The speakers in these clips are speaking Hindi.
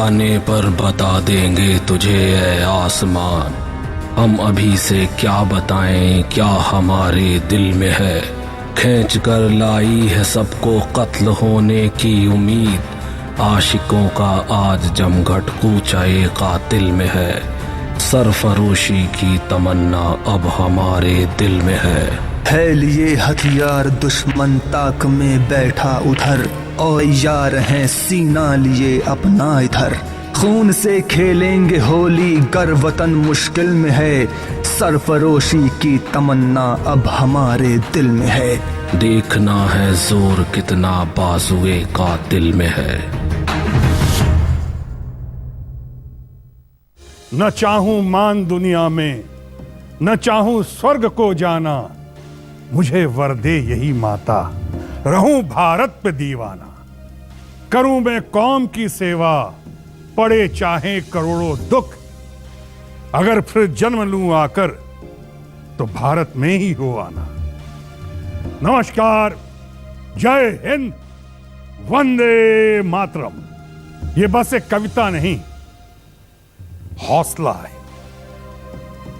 आने पर बता देंगे तुझे ऐ आसमान। हम अभी से क्या बताएं क्या हमारे दिल में है। खींच कर लाई है सबको कत्ल होने की उम्मीद। आशिकों का आज जमघट कूचाए कातिल में है। सरफरोशी की तमन्ना अब हमारे दिल में है लिए हथियार दुश्मन ताक में बैठा उधर, और यार हैं सीना लिए अपना इधर। खून से खेलेंगे होली गर वतन मुश्किल में है। सरफरोशी की तमन्ना अब हमारे दिल में है। देखना है जोर कितना बाजुए कातिल में है। न चाहूं मान दुनिया में, न चाहूं स्वर्ग को जाना। मुझे वर दे यही माता, रहूं भारत पे दीवाना। करूं मैं कौम की सेवा, पड़े चाहे करोड़ों दुख। अगर फिर जन्म लूं आकर, तो भारत में ही हो आना। नमस्कार, जय हिंद, वंदे मातरम। ये बस एक कविता नहीं, हौसला है।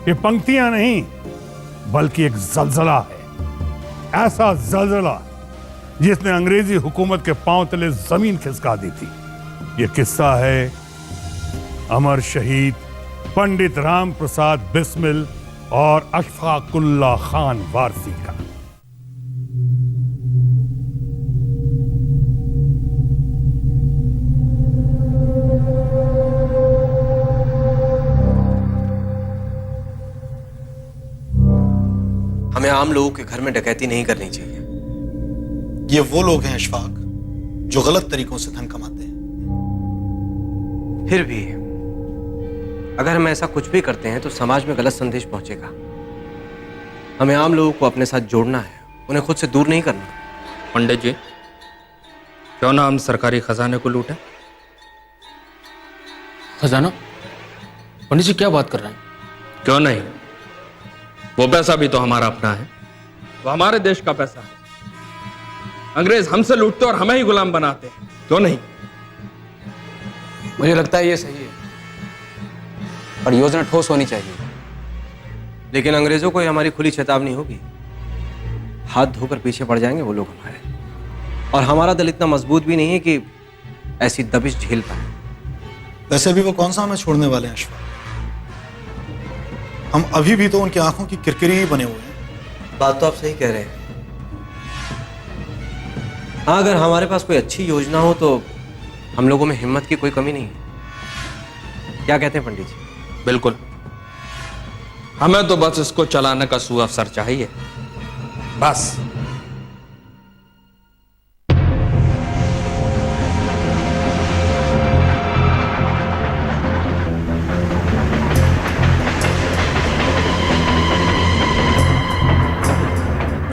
ये पंक्तियां नहीं, बल्कि एक जलजला है। ऐसा जलजला जिसने अंग्रेजी हुकूमत के पांव तले जमीन खिसका दी थी। ये किस्सा है अमर शहीद पंडित राम प्रसाद बिस्मिल और अशफाकुल्ला खान वारसी का। हमें आम लोगों के घर में डकैती नहीं करनी चाहिए। ये वो लोग हैं अशफाक, जो गलत तरीकों से धन कमाते हैं। फिर भी अगर हम ऐसा कुछ भी करते हैं तो समाज में गलत संदेश पहुंचेगा। हमें आम लोगों को अपने साथ जोड़ना है, उन्हें खुद से दूर नहीं करना। पंडित जी, क्यों ना हम सरकारी खजाने को लूटें? खजाना? पंडित जी क्या बात कर रहे हैं? क्यों नहीं, वो पैसा भी तो हमारा अपना है, वो हमारे देश का पैसा है। अंग्रेज हमसे लूटते और हमें ही गुलाम बनाते हैं, क्यों नहीं? मुझे लगता है ये सही है, पर योजना ठोस होनी चाहिए। लेकिन अंग्रेजों को ये हमारी खुली चेतावनी होगी। हाथ धोकर पीछे पड़ जाएंगे वो लोग हमारे, और हमारा दल इतना मजबूत भी नहीं है कि ऐसी दबिश झेल पाए। वैसे भी वो कौन सा हमें छोड़ने वाले हैं अशफाक? हम अभी भी तो उनकी आंखों की किरकिरी ही बने हुए हैं। बात तो आप सही कह रहे हैं। हाँ, अगर हमारे पास कोई अच्छी योजना हो तो हम लोगों में हिम्मत की कोई कमी नहीं है। क्या कहते हैं पंडित जी? बिल्कुल, हमें तो बस इसको चलाने का सुअवसर चाहिए, बस।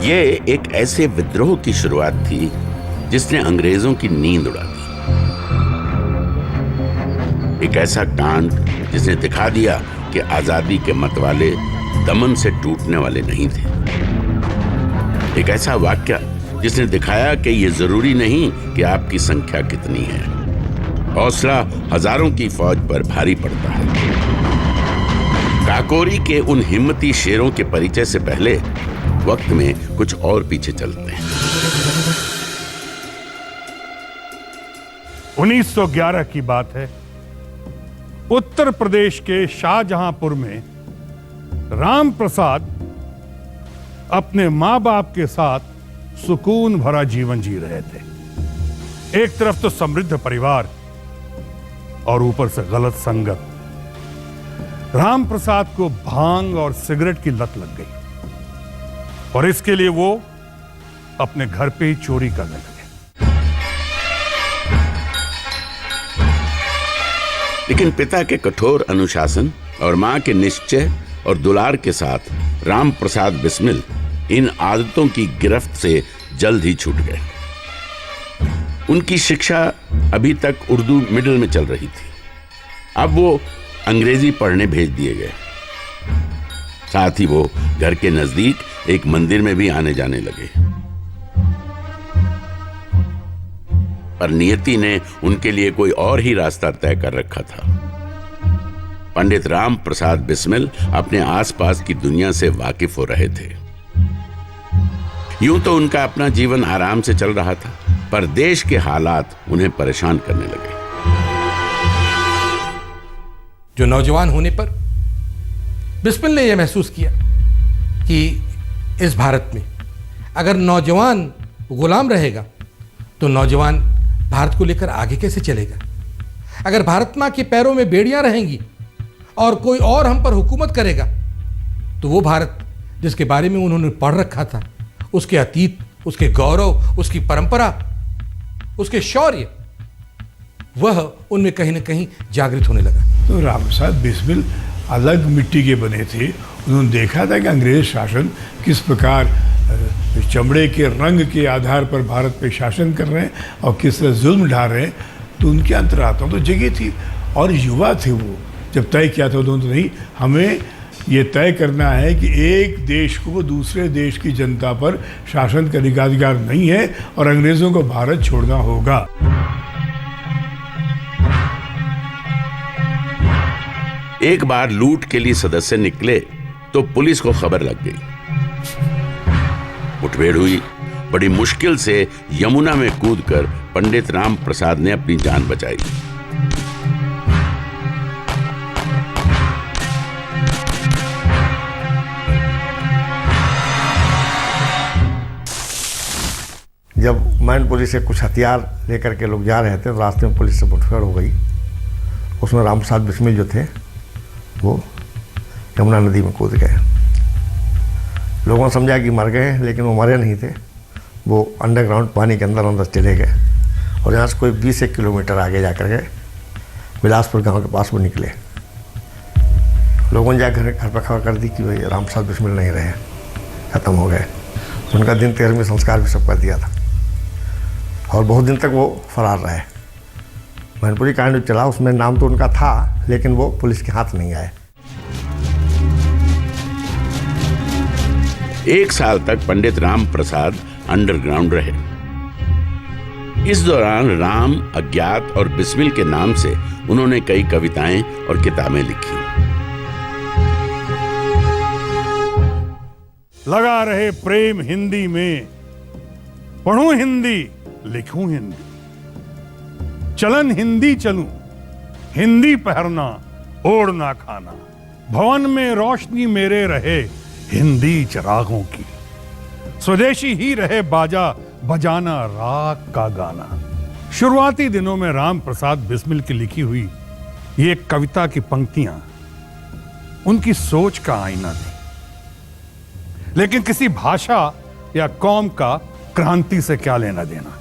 ये एक ऐसे विद्रोह की शुरुआत थी जिसने अंग्रेजों की नींद उड़ा दी। एक ऐसा कांड जिसने दिखा दिया कि आजादी के मतवाले दमन से टूटने वाले नहीं थे। एक ऐसा वाक्य जिसने दिखाया कि ये जरूरी नहीं कि आपकी संख्या कितनी है, हौसला हजारों की फौज पर भारी पड़ता है। काकोरी के उन हिम्मती शेरों के परिचय से पहले वक्त में कुछ और पीछे चलते हैं। 1911 की बात है। उत्तर प्रदेश के शाहजहांपुर में राम प्रसाद अपने मां बाप के साथ सुकून भरा जीवन जी रहे थे। एक तरफ तो समृद्ध परिवार और ऊपर से गलत संगत। राम प्रसाद को भांग और सिगरेट की लत लग गई और इसके लिए वो अपने घर पे ही चोरी करने लगे। लेकिन पिता के कठोर अनुशासन और मां के निश्चय और दुलार के साथ राम प्रसाद बिस्मिल इन आदतों की गिरफ्त से जल्द ही छूट गए। उनकी शिक्षा अभी तक उर्दू मिडिल में चल रही थी, अब वो अंग्रेजी पढ़ने भेज दिए गए। साथ ही वो घर के नजदीक एक मंदिर में भी आने जाने लगे। पर नियति ने उनके लिए कोई और ही रास्ता तय कर रखा था। पंडित राम प्रसाद बिस्मिल अपने आसपास की दुनिया से वाकिफ हो रहे थे। यूं तो उनका अपना जीवन आराम से चल रहा था, पर देश के हालात उन्हें परेशान करने लगे। जो नौजवान होने पर बिस्मिल ने यह महसूस किया कि इस भारत में अगर नौजवान गुलाम रहेगा तो नौजवान भारत को लेकर आगे कैसे चलेगा। अगर भारत मां के पैरों में बेड़ियां रहेंगी और कोई और हम पर हुकूमत करेगा तो वो भारत जिसके बारे में उन्होंने पढ़ रखा था, उसके अतीत, उसके गौरव, उसकी परंपरा, उसके शौर्य, वह उनमें कहीं ना कहीं जागृत होने लगा। तो राम प्रसाद बिस्मिल अलग मिट्टी के बने थे। उन्होंने देखा था कि अंग्रेज शासन किस प्रकार चमड़े के रंग के आधार पर भारत पे शासन कर रहे हैं और किस तरह जुल्म ढा रहे हैं। तो उनके अंतरात्मा तो जगह थी और युवा थे। वो जब तय किया था उन्होंने, नहीं, हमें ये तय करना है कि एक देश को दूसरे देश की जनता पर शासन करने का अधिकार नहीं है और अंग्रेजों को भारत छोड़ना होगा। एक बार लूट के लिए सदस्य निकले तो पुलिस को खबर लग गई। मुठभेड़ हुई। बड़ी मुश्किल से यमुना में कूदकर पंडित राम प्रसाद ने अपनी जान बचाई। जब मैनपुरी से कुछ हथियार लेकर के लोग जा रहे थे तो रास्ते में पुलिस से मुठभेड़ हो गई। उसमें राम प्रसाद बिस्मिल जो थे वो यमुना नदी में कूद गए। लोगों ने समझा कि मर गए, लेकिन वो मरे नहीं थे। वो अंडरग्राउंड पानी के अंदर अंदर चले गए और यहाँ से कोई 20 किलोमीटर आगे जाकर के बिलासपुर गांव के पास वो निकले। लोगों ने जाकर घर पर खबर कर दी कि भाई राम प्रसाद बिस्मिल नहीं रहे, ख़त्म हो गए। तो उनका दिन 13वें संस्कार भी सब कर दिया था और बहुत दिन तक वो फरार रहे। मैनपुरी कांड चला, उसमें नाम तो उनका था, लेकिन वो पुलिस के हाथ नहीं आए। 1 साल तक पंडित राम प्रसाद अंडरग्राउंड रहे। इस दौरान राम, अज्ञात और बिस्मिल के नाम से उन्होंने कई कविताएं और किताबें लिखी। लगा रहे प्रेम हिंदी में, पढ़ूं हिंदी, लिखूं हिंदी, चलन हिंदी चलूं, हिंदी पहनना, ओढ़ना खाना, भवन में रोशनी मेरे रहे हिंदी चिरागों की, स्वदेशी ही रहे बाजा बजाना राग का गाना। शुरुआती दिनों में राम प्रसाद बिस्मिल की लिखी हुई ये कविता की पंक्तियां उनकी सोच का आईना थी, लेकिन किसी भाषा या कौम का क्रांति से क्या लेना देना।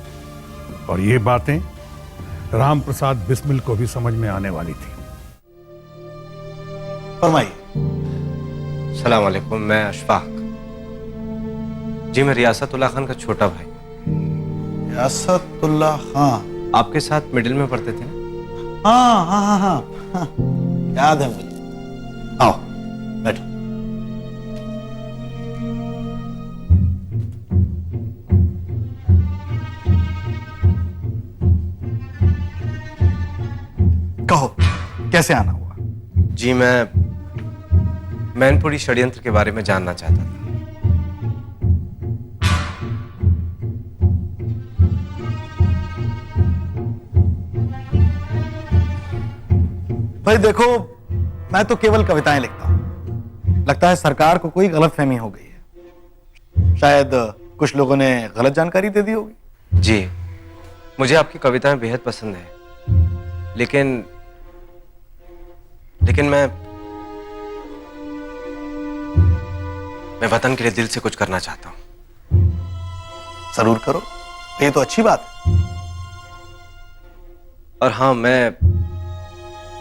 और ये बातें राम प्रसाद बिस्मिल को भी समझ में आने वाली थी। फरमाइए। सलाम अलैकुम, मैं अशफाक। जी, मैं रियासतुल्लाह खान का छोटा भाई। रियासतुल्लाह खान आपके साथ मिडिल में पढ़ते थे ना? हाँ हाँ हाँ हाँ हाँ, याद है मुझे। आओ बैठो। कहो कैसे आना हुआ? जी, मैं मैनपुरी षड्यंत्र के बारे में जानना चाहता था। भाई देखो, मैं तो केवल कविताएं लिखता हूं। लगता है सरकार को कोई गलतफहमी हो गई है। शायद कुछ लोगों ने गलत जानकारी दे दी होगी। जी, मुझे आपकी कविताएं बेहद पसंद है, लेकिन मैं वतन के लिए दिल से कुछ करना चाहता हूं। जरूर करो, ये तो अच्छी बात है। और हाँ, मैं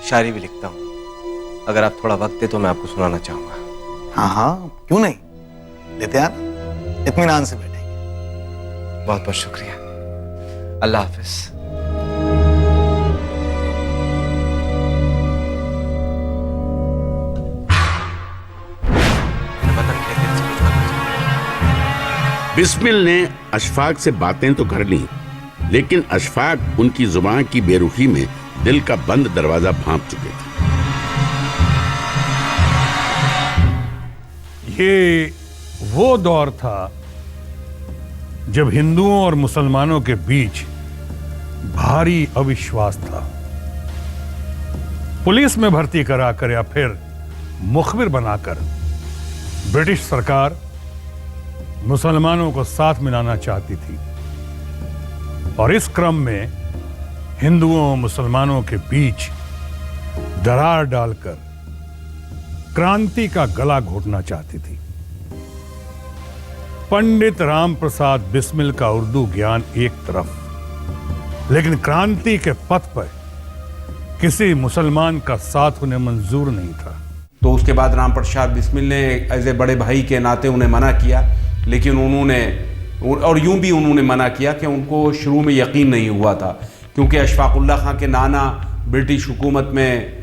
शायरी भी लिखता हूं। अगर आप थोड़ा वक्त दे तो मैं आपको सुनाना चाहूंगा। हाँ हाँ, क्यों नहीं, लेते आना, इत्मीनान से बैठेंगे। बहुत बहुत शुक्रिया। अल्लाह हाफिज। बिस्मिल ने अशफाक से बातें तो कर ली, लेकिन अशफाक उनकी जुबान की बेरुखी में दिल का बंद दरवाजा भांप चुके थे। ये वो दौर था जब हिंदुओं और मुसलमानों के बीच भारी अविश्वास था। पुलिस में भर्ती कराकर या फिर मुखबिर बनाकर ब्रिटिश सरकार मुसलमानों को साथ मिलाना चाहती थी और इस क्रम में हिंदुओं और मुसलमानों के बीच दरार डालकर क्रांति का गला घोटना चाहती थी। पंडित राम प्रसाद बिस्मिल का उर्दू ज्ञान एक तरफ, लेकिन क्रांति के पथ पर किसी मुसलमान का साथ उन्हें मंजूर नहीं था। तो उसके बाद राम प्रसाद बिस्मिल ने एज ए बड़े भाई के नाते उन्हें मना किया, लेकिन उन्होंने मना किया कि उनको शुरू में यकीन नहीं हुआ था, क्योंकि अशफाकुल्ला खां के नाना ब्रिटिश हुकूमत में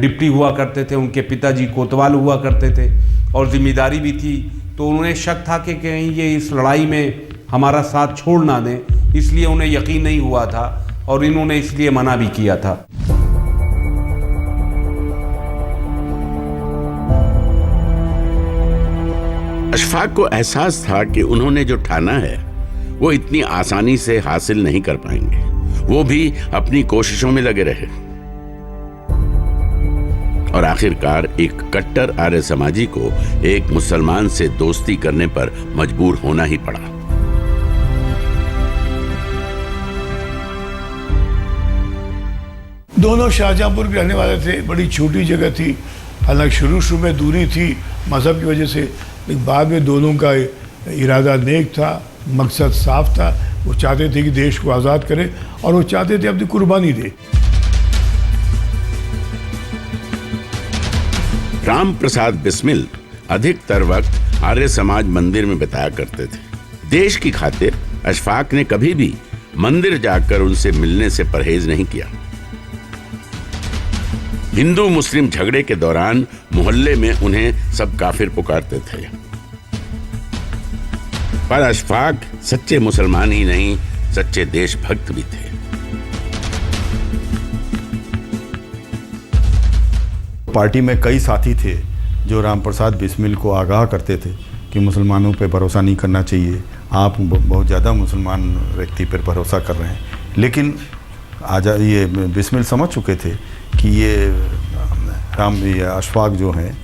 डिप्टी हुआ करते थे, उनके पिताजी कोतवाल हुआ करते थे और जिम्मेदारी भी थी। तो उन्हें शक था कि कहीं ये इस लड़ाई में हमारा साथ छोड़ ना दें, इसलिए उन्हें यकीन नहीं हुआ था और इन्होंने इसलिए मना भी किया था। अशफाक को एहसास था कि उन्होंने जो ठाना है वो इतनी आसानी से हासिल नहीं कर पाएंगे। वो भी अपनी कोशिशों में लगे रहे और आखिरकार एक कट्टर आर्य समाजी को एक मुसलमान से दोस्ती करने पर मजबूर होना ही पड़ा। दोनों शाहजहांपुर के रहने वाले थे। बड़ी छोटी जगह थी, हालांकि शुरू में दूरी थी मजहब की वजह से, लेकिन बाद में दोनों का इरादा नेक था, मकसद साफ था। वो चाहते थे कि देश को आज़ाद करें और वो चाहते थे अपनी कुर्बानी दे। राम प्रसाद बिस्मिल अधिकतर वक्त आर्य समाज मंदिर में बिताया करते थे। देश की खातिर अशफाक ने कभी भी मंदिर जाकर उनसे मिलने से परहेज नहीं किया। हिंदू मुस्लिम झगड़े के दौरान मोहल्ले में उन्हें सब काफिर पुकारते थे, पर अशफाक सच्चे मुसलमान ही नहीं, सच्चे देशभक्त भी थे। पार्टी में कई साथी थे जो राम प्रसाद बिस्मिल को आगाह करते थे कि मुसलमानों पर भरोसा नहीं करना चाहिए, आप बहुत ज़्यादा मुसलमान व्यक्ति पर भरोसा कर रहे हैं। लेकिन ये बिस्मिल समझ चुके थे कि ये अशफाक जो हैं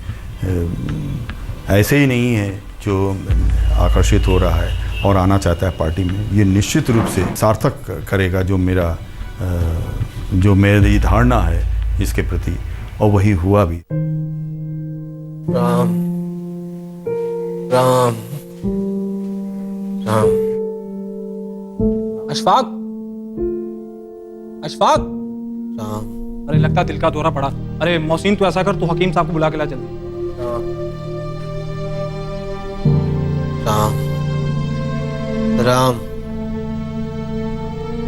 ऐसे ही नहीं है जो आकर्षित हो रहा है और आना चाहता है पार्टी में। ये निश्चित रूप से सार्थक करेगा जो मेरी धारणा है इसके प्रति, और वही हुआ भी। राम राम राम। अशफाक अशफाक राम। अरे लगता दिल का दौरा पड़ा। अरे मोहसिन तू ऐसा कर, तू हकीम साहब को बुला के ला जल्दी। राम राम।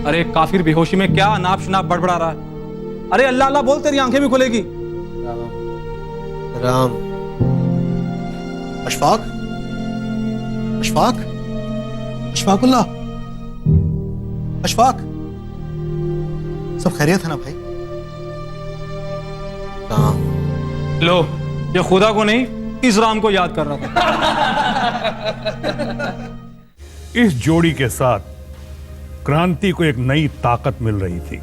अरे काफिर बेहोशी में क्या अनाप शनाप बड़बड़ा रहा है। अरे अल्लाह अल्लाह बोल, तेरी आंखें भी खुलेगी। राम। अशफाक अशफाक अशफाकुल्लाह, अशफाक, सब खैरियत है ना भाई? राम। लो, ये खुदा को नहीं इस राम को याद कर रहा था। इस जोड़ी के साथ क्रांति को एक नई ताकत मिल रही थी।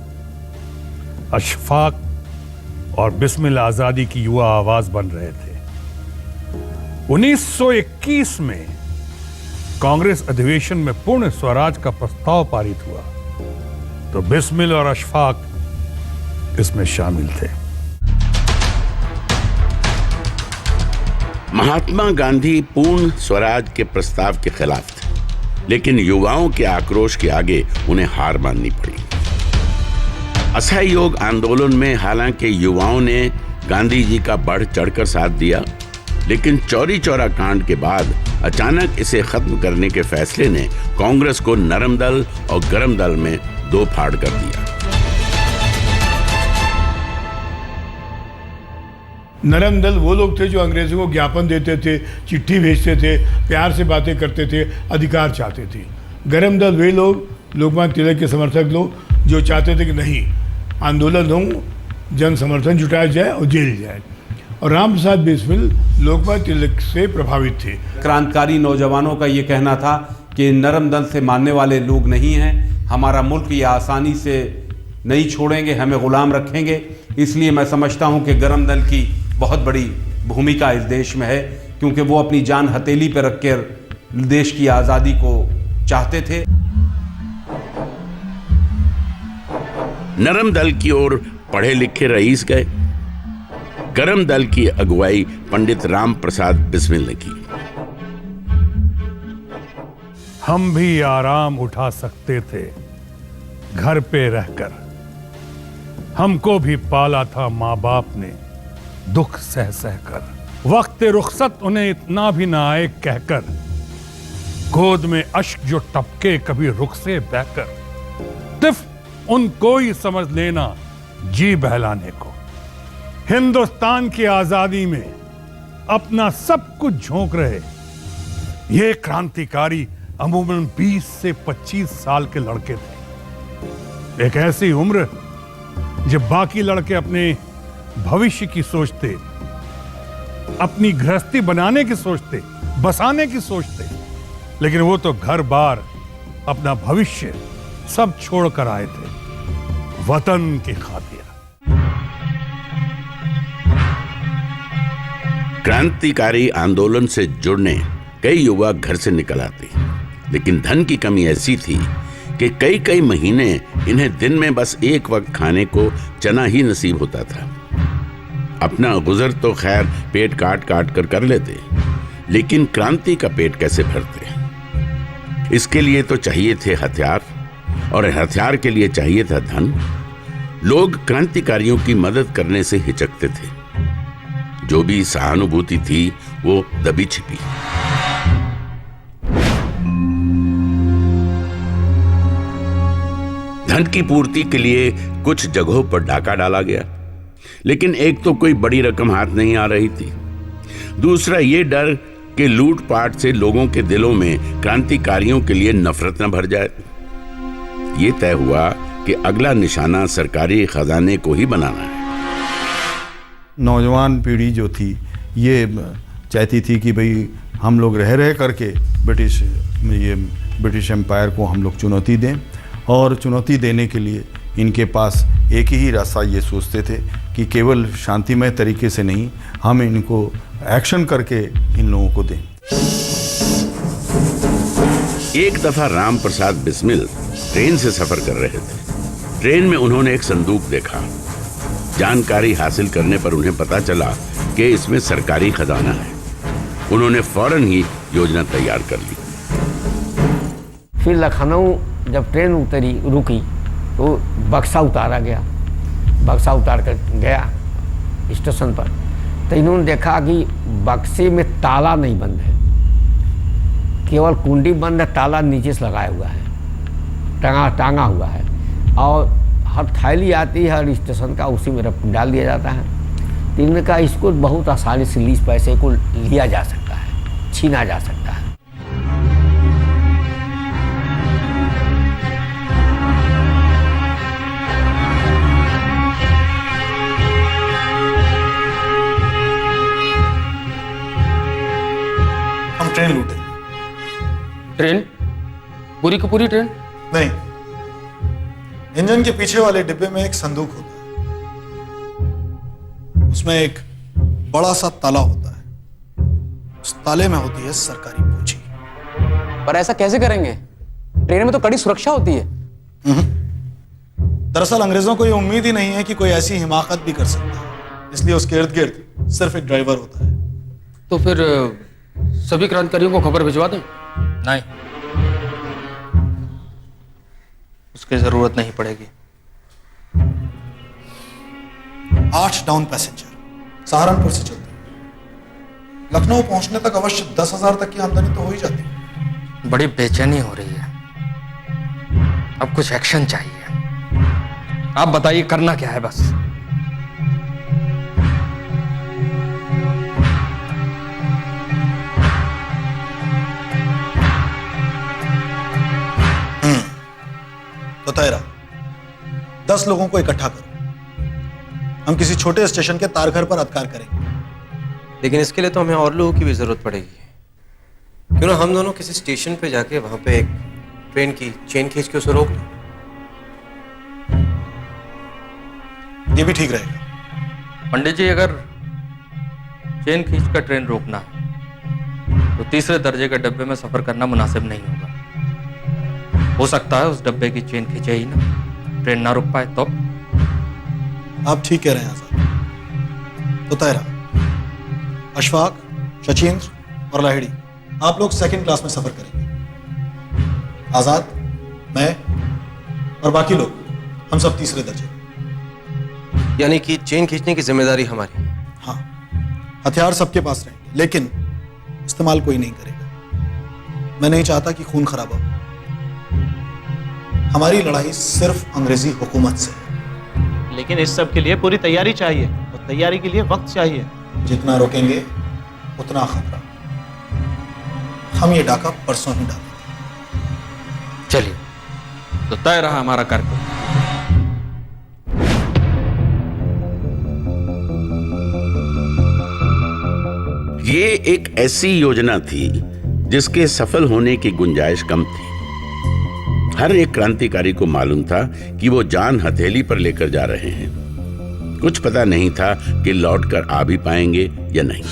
अशफाक और बिस्मिल आजादी की युवा आवाज बन रहे थे। 1921 में कांग्रेस अधिवेशन में पूर्ण स्वराज का प्रस्ताव पारित हुआ तो बिस्मिल और अशफाक इसमें शामिल थे। महात्मा गांधी पूर्ण स्वराज के प्रस्ताव के खिलाफ थे, लेकिन युवाओं के आक्रोश के आगे उन्हें हार माननी पड़ी। असहयोग आंदोलन में हालांकि युवाओं ने गांधी जी का बढ़ चढ़कर साथ दिया, लेकिन चौरी चौरा कांड के बाद अचानक इसे खत्म करने के फैसले ने कांग्रेस को नरम दल और गरम दल में दो फाड़ कर दिया। नरम दल वो लोग थे जो अंग्रेजों को ज्ञापन देते थे, चिट्ठी भेजते थे, प्यार से बातें करते थे, अधिकार चाहते थे। गरम दल वे लोग लोकमान्य तिलक के समर्थक लोग जो चाहते थे कि नहीं, आंदोलन हो, जन समर्थन जुटाया जाए और जेल जाए। और राम प्रसाद बिस्मिल लोकमान्य तिलक से प्रभावित थे। क्रांतिकारी नौजवानों का ये कहना था कि नरम दल से मानने वाले लोग नहीं हैं, हमारा मुल्क ये आसानी से नहीं छोड़ेंगे, हमें गुलाम रखेंगे। इसलिए मैं समझता हूँ कि गरम दल की बहुत बड़ी भूमिका इस देश में है, क्योंकि वो अपनी जान हथेली पर रखकर देश की आज़ादी को चाहते थे। नरम दल की ओर पढ़े लिखे रईस गए। गरम दल की अगुवाई पंडित राम प्रसाद बिस्मिल ने की। हम भी आराम उठा सकते थे घर पे रहकर, हमको भी पाला था माँ बाप ने दुख सह सह कर। वक्त रुखसत उन्हें इतना भी ना आए कहकर, गोद में अश्क जो टपके कभी रुख से बहकर। सिर्फ उनको ही समझ लेना जी बहलाने को। हिंदुस्तान की आजादी में अपना सब कुछ झोंक रहे ये क्रांतिकारी अमूमन 20 से 25 साल के लड़के थे। एक ऐसी उम्र जब बाकी लड़के अपने भविष्य की सोचते, अपनी गृहस्थी बनाने की सोचते, बसाने की सोचते, लेकिन वो तो घर बार, अपना भविष्य सब छोड़कर आए थे वतन की खातिर। क्रांतिकारी आंदोलन से जुड़ने कई युवा घर से निकल आते, लेकिन धन की कमी ऐसी थी कि कई कई महीने इन्हें दिन में बस एक वक्त खाने को चना ही नसीब होता था। अपना गुजर तो खैर पेट काट काट कर लेते, लेकिन क्रांति का पेट कैसे भरते? इसके लिए तो चाहिए थे हथियार, और हथियार के लिए चाहिए था धन। लोग क्रांतिकारियों की मदद करने से हिचकते थे। जो भी सहानुभूति थी वो दबी छिपी। धन की पूर्ति के लिए कुछ जगहों पर डाका डाला गया, लेकिन एक तो कोई बड़ी रकम हाथ नहीं आ रही थी, दूसरा ये डर कि लूटपाट से लोगों के दिलों में क्रांतिकारियों के लिए नफरत न भर जाए। ये तय हुआ कि अगला निशाना सरकारी खजाने को ही बनाना है। नौजवान पीढ़ी जो थी ये चाहती थी कि भाई हम लोग रह करके ब्रिटिश एम्पायर को हम लोग चुनौती दें, और चुनौती देने के लिए इनके पास एक ही रास्ता ये सोचते थे कि केवल शांतिमय तरीके से नहीं, हम इनको एक्शन करके इन लोगों को दें। एक दफा राम प्रसाद बिस्मिल ट्रेन से सफर कर रहे थे। ट्रेन में उन्होंने एक संदूक देखा। जानकारी हासिल करने पर उन्हें पता चला कि इसमें सरकारी खजाना है। उन्होंने फौरन ही योजना तैयार कर ली। फिर लखनऊ जब ट्रेन रुकी तो बक्सा उतारा गया। बक्सा उतार कर गया स्टेशन पर, तो इन्होंने देखा कि बक्से में ताला नहीं बंद है, केवल कुंडी बंद है, ताला नीचे से लगाया हुआ है, टांगा हुआ है, और हर थैली आती है हर स्टेशन का, उसी में डाल दिया जाता है। तो इन्होंने कहा इसको बहुत आसानी से लीज पैसे को लिया जा सकता है, छीना जा सकता है। हम ट्रेन लूटे। ट्रेन? पूरी की पूरी ट्रेन? नहीं, इंजन के पीछे वाले डिब्बे में एक संदूक होता है, उसमें एक बड़ा सा ताला होता है, उस ताले में होती है सरकारी पूंजी। पर ऐसा कैसे करेंगे? ट्रेन में तो कड़ी सुरक्षा होती है। दरअसल अंग्रेजों को यह उम्मीद ही नहीं है कि कोई ऐसी हिमाकत भी कर सकता है, इसलिए उसके इर्द गिर्द सिर्फ एक ड्राइवर होता है। तो फिर सभी क्रांतिकारियों को खबर भिजवा दें? नहीं, उसकी जरूरत नहीं पड़ेगी। 8 डाउन पैसेंजर सहारनपुर से चलते हैं, लखनऊ पहुंचने तक अवश्य 10,000 तक की आमदनी तो हो ही जाती है। बड़ी बेचैनी हो रही है, अब कुछ एक्शन चाहिए। आप बताइए करना क्या है बस। 10 लोगों को इकट्ठा करो, हम किसी छोटे स्टेशन के तारघर पर अधिकार करेंगे। लेकिन इसके लिए तो हमें और लोगों की भी जरूरत पड़ेगी। क्यों ना हम दोनों किसी स्टेशन पे जाके वहां पे एक ट्रेन की चेन खींच के उसे रोक लें। ये भी ठीक रहेगा। पंडित जी, अगर चेन खींचकर ट्रेन रोकना है तो तीसरे दर्जे के डब्बे में सफर करना मुनासिब नहीं होगा। हो सकता है उस डब्बे की चेन खींचे ही ना, ट्रेन ना रुक पाए तो। आप ठीक कह रहे हैं आजाद। तो तय रहा, अशफाक, शचीन्द्र और लाहिड़ी, आप लोग सेकंड क्लास में सफर करेंगे। आजाद, मैं और बाकी लोग, हम सब तीसरे दर्जे। यानी कि चेन खींचने की जिम्मेदारी हमारी। हाँ, हथियार सबके पास रहेंगे, लेकिन इस्तेमाल कोई नहीं करेगा। मैं नहीं चाहता कि खून खराबा हो। हमारी लड़ाई सिर्फ अंग्रेजी हुकूमत से है। लेकिन इस सब के लिए पूरी तैयारी चाहिए, और तैयारी के लिए वक्त चाहिए। जितना रोकेंगे उतना खतरा। हम ये डाका परसों ही डालेंगे। चलिए, तो तय रहा हमारा कार्यक्रम। ये एक ऐसी योजना थी जिसके सफल होने की गुंजाइश कम थी। हर एक क्रांतिकारी को मालूम था कि वो जान हथेली पर लेकर जा रहे हैं। कुछ पता नहीं था कि लौट कर आ भी पाएंगे या नहीं।